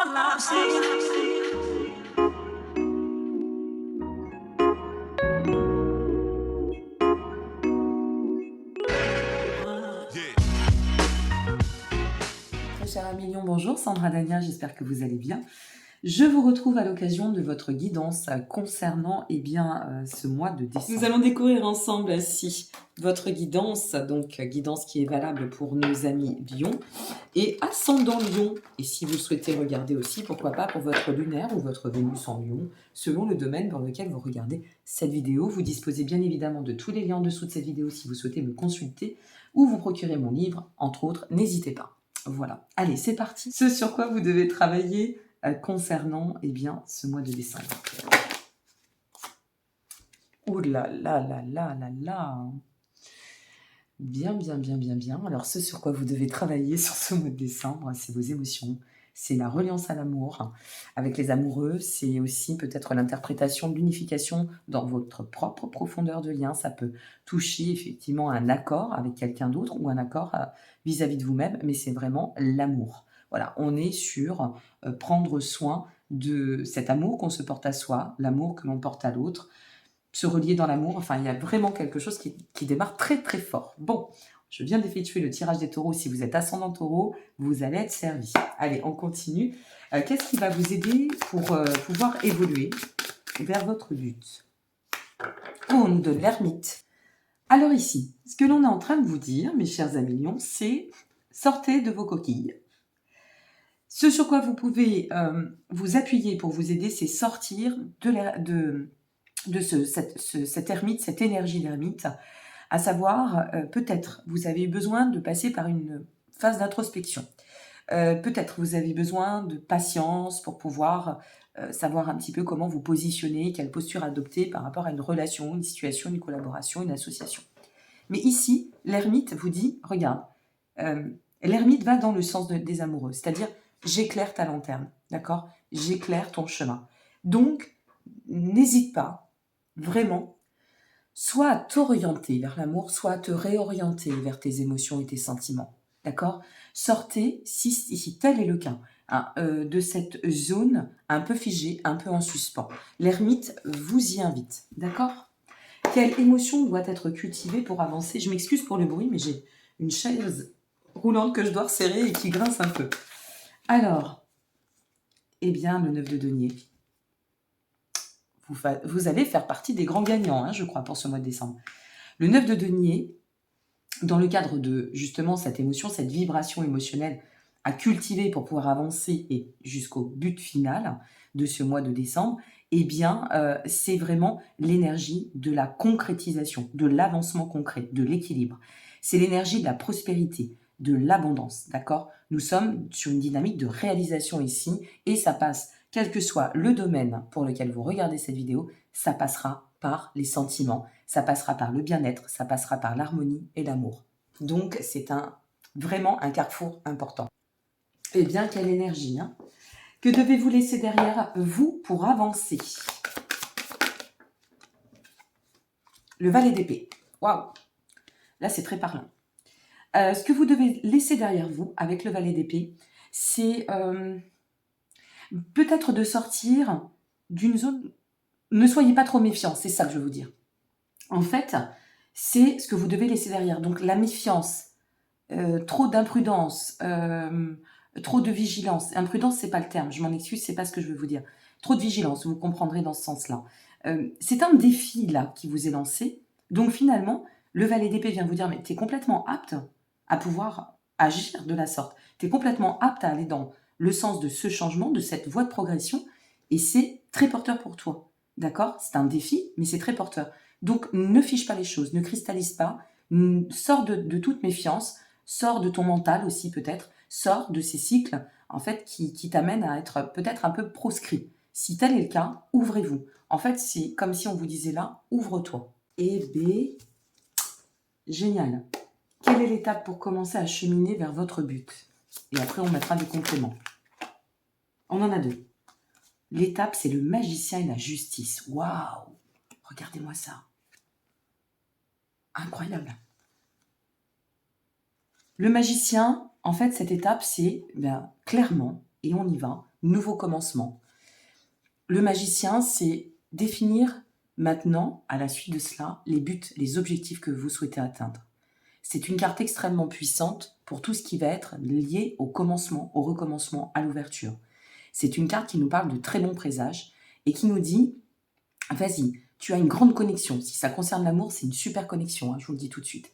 Très cher Amilion, bonjour, Sandra Dania, j'espère que vous allez bien. Je vous retrouve à l'occasion de votre guidance concernant ce mois de décembre. Nous allons découvrir ensemble ainsi votre guidance, donc guidance qui est valable pour nos amis Lion et ascendant Lion. Et si vous souhaitez regarder aussi, pourquoi pas pour votre lunaire ou votre Vénus en Lion, selon le domaine dans lequel vous regardez cette vidéo. Vous disposez bien évidemment de tous les liens en dessous de cette vidéo si vous souhaitez me consulter ou vous procurer mon livre, entre autres, n'hésitez pas. Voilà, allez, c'est parti. Ce sur quoi vous devez travailler concernant ce mois de décembre. Ouh là là là là là là. Bien. Alors, ce sur quoi vous devez travailler sur ce mois de décembre, c'est vos émotions. C'est la reliance à l'amour avec les amoureux. C'est aussi peut-être l'interprétation de l'unification dans votre propre profondeur de lien. Ça peut toucher effectivement un accord avec quelqu'un d'autre ou un accord vis-à-vis de vous-même, mais c'est vraiment l'amour. Voilà, on est sur prendre soin de cet amour qu'on se porte à soi, l'amour que l'on porte à l'autre, se relier dans l'amour. Enfin, il y a vraiment quelque chose qui démarre très très fort. Bon, je viens d'effectuer le tirage des taureaux. Si vous êtes ascendant taureau, vous allez être servi. Allez, on continue. Qu'est-ce qui va vous aider pour pouvoir évoluer vers votre but? Oh, on nous donne l'ermite. Alors ici, ce que l'on est en train de vous dire, mes chers amis lions, c'est sortez de vos coquilles. Ce sur quoi vous pouvez vous appuyer pour vous aider, c'est sortir cet ermite, cette énergie d'ermite, à savoir, peut-être vous avez besoin de passer par une phase d'introspection. Peut-être vous avez besoin de patience pour pouvoir savoir un petit peu comment vous positionner, quelle posture adopter par rapport à une relation, une situation, une collaboration, une association. Mais ici, l'ermite vous dit, regarde, l'ermite va dans le sens des amoureux, c'est-à-dire j'éclaire ta lanterne, d'accord? J'éclaire ton chemin. Donc, n'hésite pas, vraiment, soit à t'orienter vers l'amour, soit à te réorienter vers tes émotions et tes sentiments, d'accord? Sortez, si tel est le cas, de cette zone un peu figée, un peu en suspens. L'ermite vous y invite, d'accord? Quelle émotion doit être cultivée pour avancer? Je m'excuse pour le bruit, mais j'ai une chaise roulante que je dois resserrer et qui grince un peu. Alors, le 9 de denier. Vous allez faire partie des grands gagnants, je crois, pour ce mois de décembre. Le 9 de denier, dans le cadre de justement cette émotion, cette vibration émotionnelle à cultiver pour pouvoir avancer et jusqu'au but final de ce mois de décembre, c'est vraiment l'énergie de la concrétisation, de l'avancement concret, de l'équilibre. C'est l'énergie de la prospérité, de l'abondance, d'accord? Nous sommes sur une dynamique de réalisation ici et ça passe, quel que soit le domaine pour lequel vous regardez cette vidéo, ça passera par les sentiments, ça passera par le bien-être, ça passera par l'harmonie et l'amour. Donc, c'est vraiment un carrefour important. Quelle énergie, hein? Que devez-vous laisser derrière vous pour avancer? Le valet d'épée. Waouh! Là, c'est très parlant. Ce que vous devez laisser derrière vous avec le valet d'épée, c'est peut-être de sortir d'une zone... Ne soyez pas trop méfiants, c'est ça que je veux vous dire. En fait, c'est ce que vous devez laisser derrière. Donc, la méfiance, trop d'imprudence, trop de vigilance. Imprudence, c'est pas le terme, je m'en excuse, c'est pas ce que je veux vous dire. Trop de vigilance, vous comprendrez dans ce sens-là. C'est un défi, là, qui vous est lancé. Donc, finalement, le valet d'épée vient vous dire, mais tu es complètement apte à pouvoir agir de la sorte. Tu es complètement apte à aller dans le sens de ce changement, de cette voie de progression, et c'est très porteur pour toi. D'accord? C'est un défi, mais c'est très porteur. Donc, ne fiche pas les choses, ne cristallise pas, sors de toute méfiance, sors de ton mental aussi peut-être, sors de ces cycles en fait qui t'amènent à être peut-être un peu proscrit. Si tel est le cas, ouvrez-vous. En fait, c'est comme si on vous disait là, ouvre-toi. Génial. Quelle est l'étape pour commencer à cheminer vers votre but? Et après, on mettra des compléments. On en a deux. L'étape, c'est le magicien et la justice. Waouh! Regardez-moi ça. Incroyable. Le magicien, en fait, cette étape, c'est clairement, et on y va, nouveau commencement. Le magicien, c'est définir maintenant, à la suite de cela, les buts, les objectifs que vous souhaitez atteindre. C'est une carte extrêmement puissante pour tout ce qui va être lié au commencement, au recommencement, à l'ouverture. C'est une carte qui nous parle de très bons présages et qui nous dit, vas-y, tu as une grande connexion. Si ça concerne l'amour, c'est une super connexion, je vous le dis tout de suite.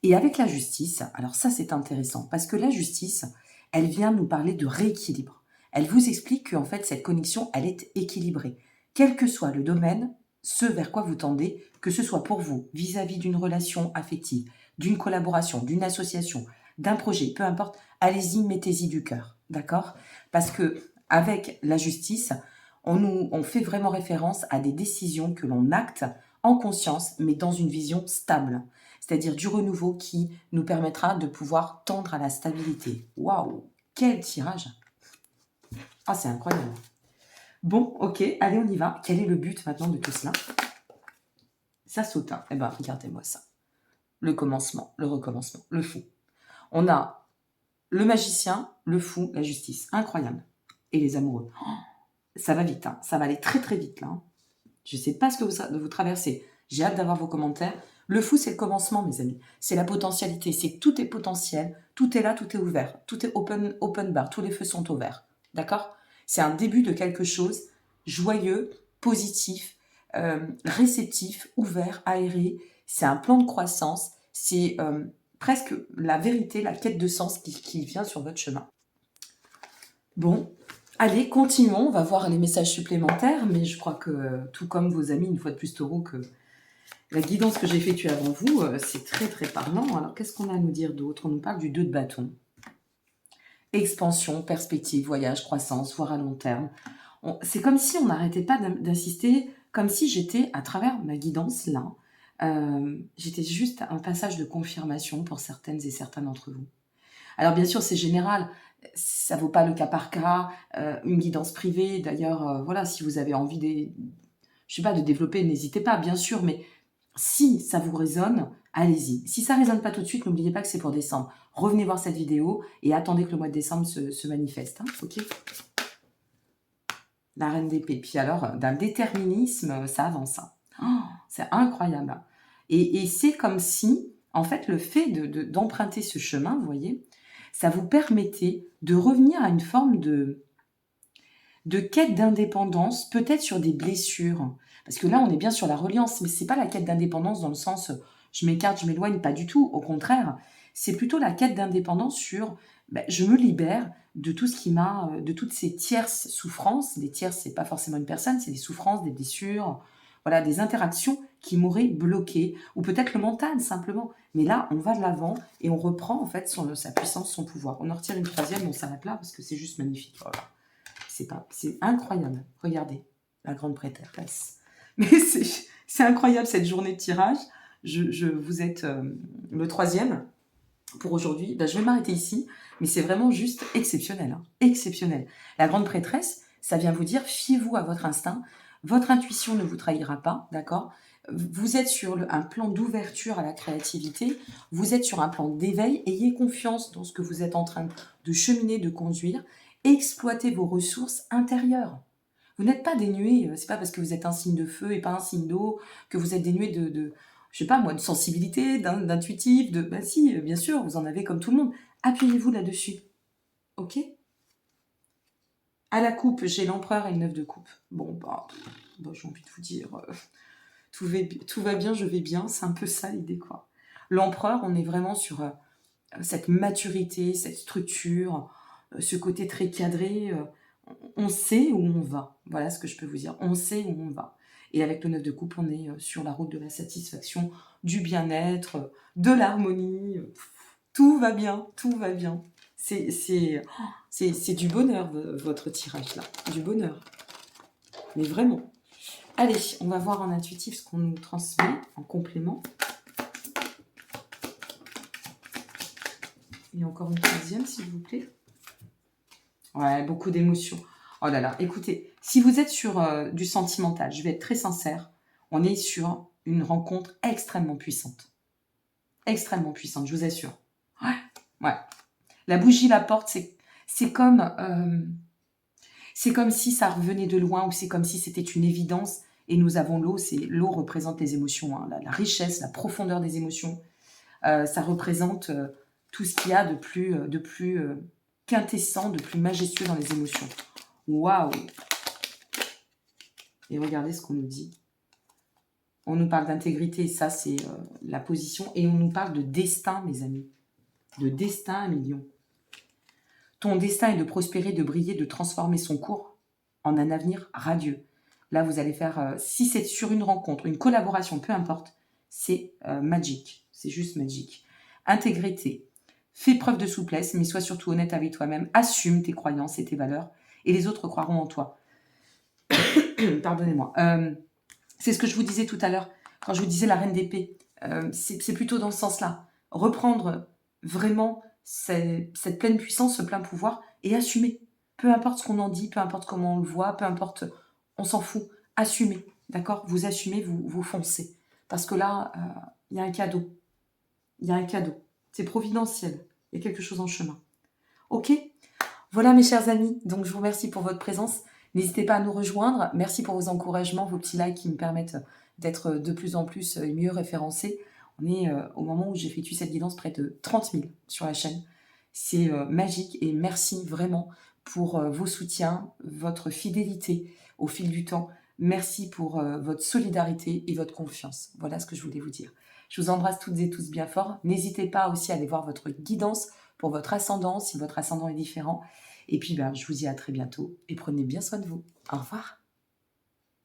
Et avec la justice, alors ça c'est intéressant, parce que la justice, elle vient nous parler de rééquilibre. Elle vous explique qu'en fait cette connexion, elle est équilibrée. Quel que soit le domaine, ce vers quoi vous tendez, que ce soit pour vous, vis-à-vis d'une relation affective, d'une collaboration, d'une association, d'un projet, peu importe, allez-y, mettez-y du cœur, d'accord? Parce que avec la justice, on fait vraiment référence à des décisions que l'on acte en conscience, mais dans une vision stable. C'est-à-dire du renouveau qui nous permettra de pouvoir tendre à la stabilité. Waouh, quel tirage! Ah, c'est incroyable. Bon, ok, allez, on y va. Quel est le but maintenant de tout cela? Ça saute, hein. Eh bien, regardez-moi ça. Le commencement, le recommencement, le fou. On a le magicien, le fou, la justice. Incroyable. Et les amoureux. Oh, ça va vite, hein. Ça va aller très très vite là. Hein. Je ne sais pas ce que vous traversez. J'ai hâte d'avoir vos commentaires. Le fou, c'est le commencement, mes amis. C'est la potentialité. C'est que tout est potentiel. Tout est là, tout est ouvert. Tout est open bar. Tous les feux sont ouverts. D'accord? C'est un début de quelque chose joyeux, positif, réceptif, ouvert, aéré. C'est un plan de croissance. C'est presque la vérité, la quête de sens qui vient sur votre chemin. Bon, allez, continuons. On va voir les messages supplémentaires. Mais je crois que, tout comme vos amis, une fois de plus taureau, que la guidance que j'ai effectuée avant vous, c'est très très parlant. Alors, qu'est-ce qu'on a à nous dire d'autre? On nous parle du 2 de bâton. Expansion, perspective, voyage, croissance, voire à long terme. C'est comme si on n'arrêtait pas d'insister, comme si j'étais, à travers ma guidance, là, j'étais juste un passage de confirmation pour certaines et certains d'entre vous. Alors, bien sûr, c'est général. Ça ne vaut pas le cas par cas, une guidance privée. D'ailleurs, voilà, si vous avez envie de développer, n'hésitez pas, bien sûr, mais si ça vous résonne, allez-y. Si ça ne résonne pas tout de suite, n'oubliez pas que c'est pour décembre. Revenez voir cette vidéo et attendez que le mois de décembre se manifeste. Hein, ok? La reine d'épée. Puis alors, d'un déterminisme, ça avance. Hein. Oh, c'est incroyable. Et c'est comme si, en fait, le fait d'emprunter ce chemin, vous voyez, ça vous permettait de revenir à une forme de quête d'indépendance, peut-être sur des blessures. Parce que là, on est bien sur la reliance, mais c'est pas la quête d'indépendance dans le sens je m'écarte, je m'éloigne, pas du tout. Au contraire, c'est plutôt la quête d'indépendance sur je me libère de tout ce qui m'a, de toutes ces tierces souffrances. Des tierces, c'est pas forcément une personne, c'est des souffrances, des blessures, voilà, des interactions qui m'auraient bloqué, ou peut-être le mental simplement. Mais là, on va de l'avant et on reprend en fait sa puissance, son pouvoir. On en retire une troisième, on s'arrête là parce que c'est juste magnifique. Voilà. C'est incroyable. Regardez, la grande prêtresse. Mais c'est incroyable cette journée de tirage. Vous êtes le troisième pour aujourd'hui. Je vais m'arrêter ici, mais c'est vraiment juste exceptionnel. Hein. Exceptionnel. La grande prêtresse, ça vient vous dire, fiez-vous à votre instinct. Votre intuition ne vous trahira pas, d'accord? Vous êtes sur un plan d'ouverture à la créativité. Vous êtes sur un plan d'éveil. Ayez confiance dans ce que vous êtes en train de cheminer, de conduire. Exploitez vos ressources intérieures. Vous n'êtes pas dénué, c'est pas parce que vous êtes un signe de feu et pas un signe d'eau que vous êtes dénué je sais pas moi, de sensibilité, d'intuitif, si, bien sûr, vous en avez comme tout le monde. Appuyez-vous là-dessus. Ok? À la coupe, j'ai l'empereur et le 9 de coupe. Bon, j'ai envie de vous dire, tout va bien, je vais bien, c'est un peu ça l'idée, quoi. L'empereur, on est vraiment sur cette maturité, cette structure, ce côté très cadré, on sait où on va. Voilà ce que je peux vous dire. On sait où on va. Et avec le 9 de coupe, on est sur la route de la satisfaction, du bien-être, de l'harmonie. Tout va bien, tout va bien. C'est du bonheur, votre tirage là. Du bonheur. Mais vraiment. Allez, on va voir en intuitif ce qu'on nous transmet en complément. Et encore une troisième, s'il vous plaît. Ouais, beaucoup d'émotions. Oh là là, écoutez, si vous êtes sur du sentimental, je vais être très sincère, on est sur une rencontre extrêmement puissante. Extrêmement puissante, je vous assure. Ouais. La bougie, la porte, c'est comme C'est comme si ça revenait de loin ou c'est comme si c'était une évidence. Et nous avons l'eau, l'eau représente les émotions, hein, la richesse, la profondeur des émotions. Ça représente tout ce qu'il y a de plus quintessent, de plus majestueux dans les émotions. Waouh! Et regardez ce qu'on nous dit. On nous parle d'intégrité, ça c'est la position. Et on nous parle de destin, mes amis. De destin à million. Ton destin est de prospérer, de briller, de transformer son cours en un avenir radieux. Là, vous allez faire, si c'est sur une rencontre, une collaboration, peu importe, c'est magique. C'est juste magique. Intégrité. Fais preuve de souplesse, mais sois surtout honnête avec toi-même. Assume tes croyances et tes valeurs, et les autres croiront en toi. Pardonnez-moi. C'est ce que je vous disais tout à l'heure, quand je vous disais la reine d'épée. C'est plutôt dans ce sens-là. Reprendre vraiment cette pleine puissance, ce plein pouvoir, et assumer. Peu importe ce qu'on en dit, peu importe comment on le voit, peu importe, on s'en fout. Assumez, d'accord? Vous assumez, vous foncez. Parce que là, il y a un cadeau. Il y a un cadeau. C'est providentiel. Il y a quelque chose en chemin. Ok? Voilà mes chers amis, donc je vous remercie pour votre présence. N'hésitez pas à nous rejoindre. Merci pour vos encouragements, vos petits likes qui me permettent d'être de plus en plus et mieux référencés. On est au moment où j'effectue cette guidance près de 30 000 sur la chaîne. C'est magique et merci vraiment pour vos soutiens, votre fidélité au fil du temps. Merci pour votre solidarité et votre confiance. Voilà ce que je voulais vous dire. Je vous embrasse toutes et tous bien fort. N'hésitez pas aussi à aller voir votre guidance pour votre ascendant, si votre ascendant est différent. Et puis, je vous dis à très bientôt et prenez bien soin de vous. Au revoir.